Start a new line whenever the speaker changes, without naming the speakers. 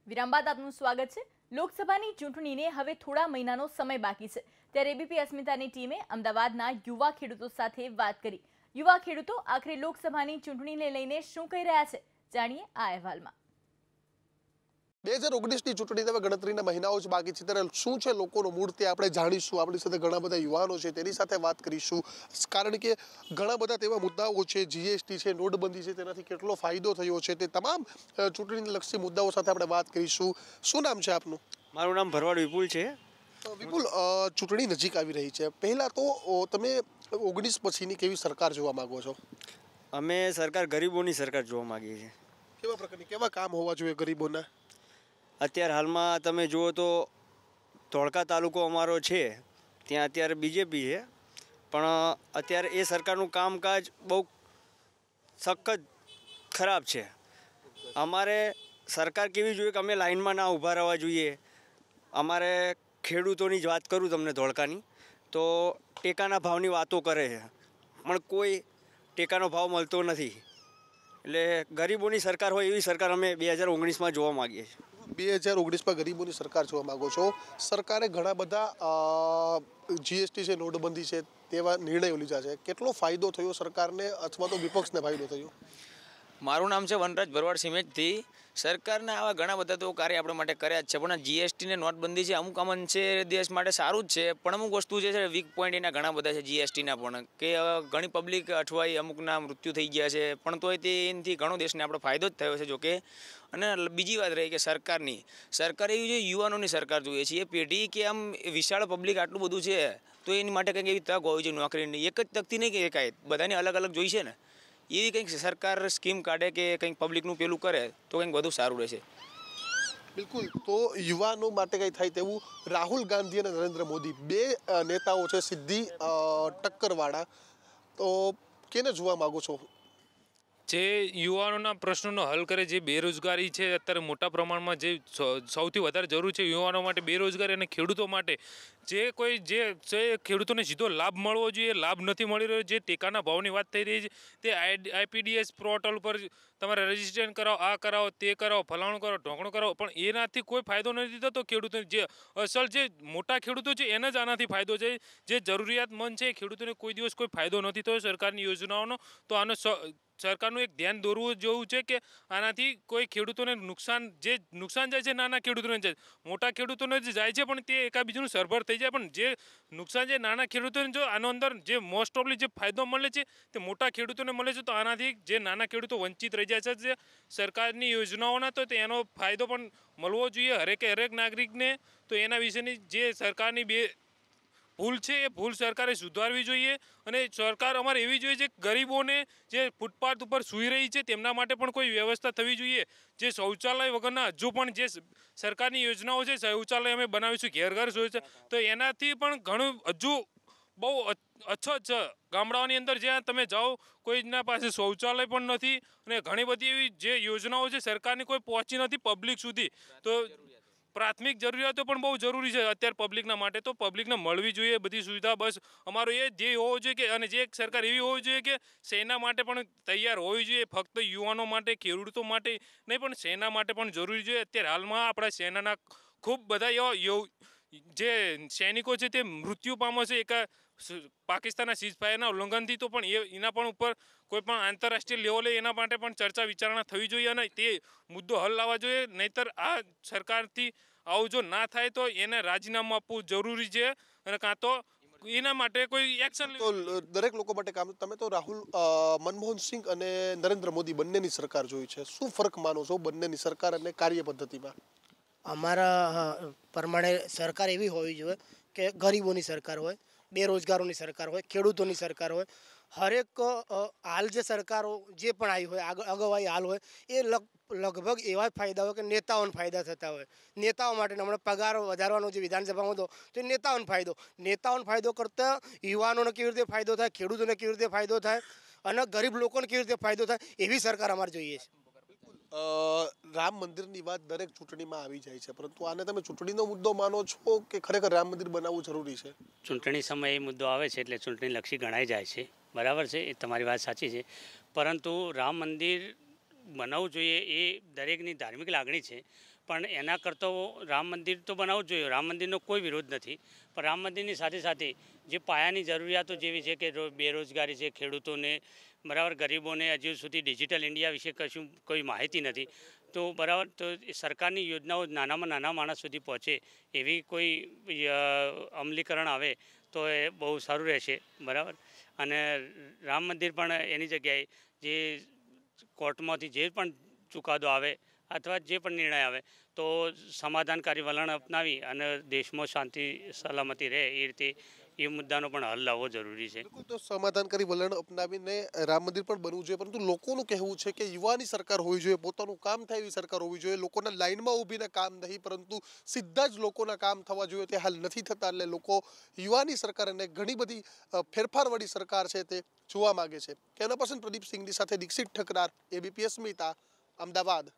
વિરામ બાદ આપનું સ્વાગત છે। લોકસભાની ચૂંટણીને હવે થોડા મહિનાનો સમય બાકી છે, ત્યારે એબીપી અસ્મિતાની ટીમે અમદાવાદના યુવા ખેડૂતો સાથે વાત કરી। યુવા ખેડૂતો આખરે લોકસભાની ચૂંટણીને લઈને શું કહી રહ્યા છે, જાણીએ આ અહેવાલમાં।
2019ની ચૂંટણીને હવે ગણતરીના મહિનાઓ જ બાકી છે, ત્યારે શું છે લોકોનો મૂડ તે આપણે જાણીશું। આપણી સાથે ઘણા બધા યુવાનો છે, તેની સાથે વાત કરીશું, કારણ કે ઘણા બધા તેવા મુદ્દાઓ છે, જીએસટી છે, નોટબંધી છે, તેનાથી કેટલો ફાયદો થયો છે, તે તમામ ચૂંટણીને લક્ષી મુદ્દાઓ સાથે આપણે વાત કરીશું। શું નામ છે આપનું?
મારું નામ ભરવાડ વિપુલ છે।
વિપુલ, ચૂંટણી નજીક આવી રહી છે, પહેલાં તો તમે 19 પછીની કેવી સરકાર જોવા માંગો છો?
અમે સરકાર ગરીબોની સરકાર જોવા માંગીએ છીએ।
કેવા પ્રકારની કેવા કામ હોવા જોઈએ ગરીબોના?
અત્યારે હાલમાં તમે જુઓ તો ધોળકા તાલુકો અમારો છે, ત્યાં અત્યારે બીજેપી છે, પણ અત્યારે એ સરકારનું કામકાજ બહુ સખત ખરાબ છે। અમારે સરકાર કેવી જોઈએ કે અમે લાઇનમાં ના ઊભા રહેવા જોઈએ। અમારે ખેડૂતોની જ વાત કરું તમને ધોળકાની, તો ટેકાના ભાવની વાતો કરે છે, પણ કોઈ ટેકાનો ભાવ મળતો નથી। એટલે ગરીબોની સરકાર હોય એવી સરકાર અમે 2019માં જોવા માગીએ છીએ।
2019માં ગરીબોની સરકાર જોવા માંગો છો। સરકારે ઘણા બધા જીએસટી છે, નોટબંધી છે, તેવા નિર્ણયો લીધા છે, કેટલો ફાયદો થયો સરકારને અથવા તો વિપક્ષને ફાયદો થયો?
મારું નામ છે વનરાજ ભરવાડ સિમેજથી। સરકારના આવા ઘણા બધા તો કાર્ય આપણા માટે કર્યા જ છે, પણ જીએસટી ને નોટબંધી છે, અમુક અમન છે દેશ માટે સારું જ છે, પણ અમુક વસ્તુ જે છે વીક પોઈન્ટ એના ઘણા બધા છે જીએસટીના પણ, કે ઘણી પબ્લિક અઠવાઈ અમુકના મૃત્યુ થઈ ગયા છે, પણ તોય એનાથી ઘણો દેશને આપણો ફાયદો જ થયો છે જોકે। અને બીજી વાત રહી કે સરકાર એવી જે યુવાનોની સરકાર જોઈએ છે, એ પેઢી કે આમ વિશાળ પબ્લિક આટલું બધું છે, તો એની માટે કંઈક એવી તક હોવી જોઈએ નોકરીની, એક જ તકથી નહીં કે એકાય બધાને અલગ અલગ જોઈશે ને, એવી કંઈક સરકાર સ્કીમ કાઢે કે કંઈક પબ્લિકનું પેલું કરે તો કંઈક વધુ સારું રહેશે।
બિલકુલ, તો યુવાનો માટે કંઈ થાય તેવું રાહુલ ગાંધી અને નરેન્દ્ર મોદી બે નેતાઓ છે સીધી ટક્કરવાળા, તો કેને જોવા માગો છો?
જે યુવાનોના પ્રશ્નોનો હલ કરે, જે બેરોજગારી છે અત્યારે મોટા પ્રમાણમાં, જે સૌથી વધારે જરૂર છે યુવાનો માટે બેરોજગારી અને ખેડૂતો માટે જે ખેડૂતોને સીધો લાભ મળવો જોઈએ, લાભ નથી મળી રહ્યો। જે ટેકાના ભાવની વાત થઈ રહી છે, તે આઈપીડીએસ પોર્ટલ પર તમારે રજીસ્ટ્રેશન કરાવો, આ કરાવો, તે કરાવો, ફલાણું કરો, ઢોકણું કરાવો, પણ એનાથી કોઈ ફાયદો નથી થતો ખેડૂતોને। જે અસલ જે મોટા ખેડૂતો છે એને જ આનાથી ફાયદો છે, જે જરૂરિયાતમંદ છે ખેડૂતોને કોઈ દિવસ કોઈ ફાયદો નથી થયો સરકારની યોજનાઓનો। તો આનો સરકારનું એક ધ્યાન દોરવું જેવું છે કે આનાથી કોઈ ખેડૂતોને નુકસાન જાય છે, નાના ખેડૂતોને જાય, મોટા ખેડૂતોને જાય છે, પણ તે એકાબીજાનું સરભર થઈ જાય, પણ જે નુકસાન છે નાના ખેડૂતોને, જો આનો અંદર જે મોસ્ટ ઓફલી જે ફાયદો મળે છે તે મોટા ખેડૂતોને મળે છે, તો આનાથી જે નાના ખેડૂતો વંચિત રહી જાય છે સરકારની યોજનાઓના, તો એનો ફાયદો પણ મળવો જોઈએ હરેક નાગરિકને। તો એના વિશેની જે સરકારની બે ભૂલ છે એ ભૂલ સરકારે સુધારવી જોઈએ, અને સરકાર અમારે એવી જોઈએ છે ગરીબોને જે ફૂટપાથ ઉપર સૂઈ રહી છે તેમના માટે પણ કોઈ વ્યવસ્થા થવી જોઈએ। જે શૌચાલય વગરના હજુ પણ જે સરકારની યોજનાઓ છે, શૌચાલય અમે બનાવીશું ઘેર ઘર શૌચાલય, તો એનાથી પણ ઘણું હજુ બહુ અછત છે ગામડાઓની અંદર, જ્યાં તમે જાઓ કોઈના પાસે શૌચાલય પણ નથી, અને ઘણી બધી એવી જે યોજનાઓ છે સરકારની કોઈ પહોંચી નથી પબ્લિક સુધી। તો પ્રાથમિક જરૂરિયાતો પણ બહુ જરૂરી છે અત્યારે પબ્લિકના માટે, તો પબ્લિકને મળવી જોઈએ બધી સુવિધા। બસ અમારો એ ધ્યેય હોવો જોઈએ કે, અને જે સરકાર એવી હોવી જોઈએ કે સેના માટે પણ તૈયાર હોવી જોઈએ, ફક્ત યુવાનો માટે ખેડૂતો માટે નહીં પણ સેના માટે પણ જરૂરી છે। અત્યારે હાલમાં આપણા સેનાના ખૂબ બધા એવા જે સૈનિકો છે તે મૃત્યુ પામે છે એક પાકિસ્તાનના સીઝફાયરના ઉલ્લંઘનથી, તો પણ એના પણ ઉપર કોઈ પણ આંતરરાષ્ટ્રીય લેવલે એના માટે પણ ચર્ચા વિચારણા થવી જોઈએ, અને તે મુદ્દો હલ લાવવા જોઈએ। નહીંતર આ સરકારથી આવું જો ના થાય તો એને રાજીનામું આપવું જરૂરી છે, અને કાં તો એના માટે કોઈ એક્શન
તો દરેક લોકો માટે કામ। તમે તો મનમોહન સિંહ અને નરેન્દ્ર મોદી બંનેની સરકાર જોઈ છે, શું ફરક માનો છો બંનેની સરકાર અને કાર્ય પદ્ધતિમાં?
અમારા પ્રમાણે સરકાર એવી હોવી જોઈએ કે ગરીબોની સરકાર હોય, બેરોજગારોની સરકાર હોય, ખેડૂતોની સરકાર હોય। હરેક હાલ જે સરકારો જે પણ આવી હોય, અગાઉ હાલ હોય, એ લગભગ એવા ફાયદા હોય કે નેતાઓને ફાયદા થતા હોય। નેતાઓ માટે હમણાં પગાર વધારવાનો જે વિધાનસભામાં હતો તો નેતાઓને ફાયદો કરતાં યુવાનોને કેવી રીતે ફાયદો થાય, ખેડૂતોને કેવી રીતે ફાયદો થાય, અને ગરીબ લોકોને કેવી રીતે ફાયદો થાય, એવી સરકાર અમારે જોઈએ છે।
રામ મંદિરની વાત દરેક ચૂંટણીમાં આવી જાય છે, પરંતુ આને તમે ચૂંટણીનો મુદ્દો માનો છો કે ખરેખર રામ મંદિર બનાવવું જરૂરી છે?
ચૂંટણી સમયે એ મુદ્દો આવે છે એટલે ચૂંટણીલક્ષી ગણાઈ જાય છે, બરાબર છે, એ તમારી વાત સાચી છે, પરંતુ રામ મંદિર બનાવવું જોઈએ એ દરેકની ધાર્મિક લાગણી છે, પણ એના કરતો રામ મંદિર તો બનાવવું જ જોઈએ. રામ મંદિરનો કોઈ વિરોધ નથી, પણ રામ મંદિરની સાથે સાથે જે પાયાની જરૂરિયાતો જેવી છે કે બેરોજગારી છે, ખેડૂતોને બરાબર, ગરીબોને હજુ સુધી ડિજિટલ ઇન્ડિયા વિશે કશું કોઈ માહિતી નથી. તો બરાબર, તો સરકારની યોજનાઓ નાનામાં નાના માણસ સુધી પહોંચે એવી કોઈ અમલીકરણ આવે તો એ બહુ સારું રહેશે. બરાબર, અને રામ મંદિર પણ એની જગ્યાએ જે કોર્ટમાંથી જે પણ ચુકાદો આવે અથવા જે પણ નિર્ણય આવે તો સમાધાનકારી વલણ અપનાવી અને દેશમાં શાંતિ સલામતી રહે એ રીતે એ મુદ્દાનો પણ હલ લાવવો જરૂરી છે.
બિલકુલ, તો સમાધાનકારી વલણ અપનાવીને રામ મંદિર પણ બનવું જોઈએ, પરંતુ લોકોનું કહેવું છે કે યુવાની સરકાર હોવી જોઈએ, પોતાનું કામ થાય એવી સરકાર હોવી જોઈએ. લોકોના લાઇનમાં ઊભીને કામ નહીં, પરંતુ સીધા જ લોકોના કામ થવા જોઈએ, તે હાલ નથી થતા. એટલે લોકો યુવાની સરકાર અને ઘણી બધી ફેરફારવાળી સરકાર છે તે જોવા માંગે છે. કેમેરા પર્સન પ્રદીપ સિંઘની સાથે દીક્ષિત ઠકરાર, એબીપી અસ્મિતા, અમદાવાદ.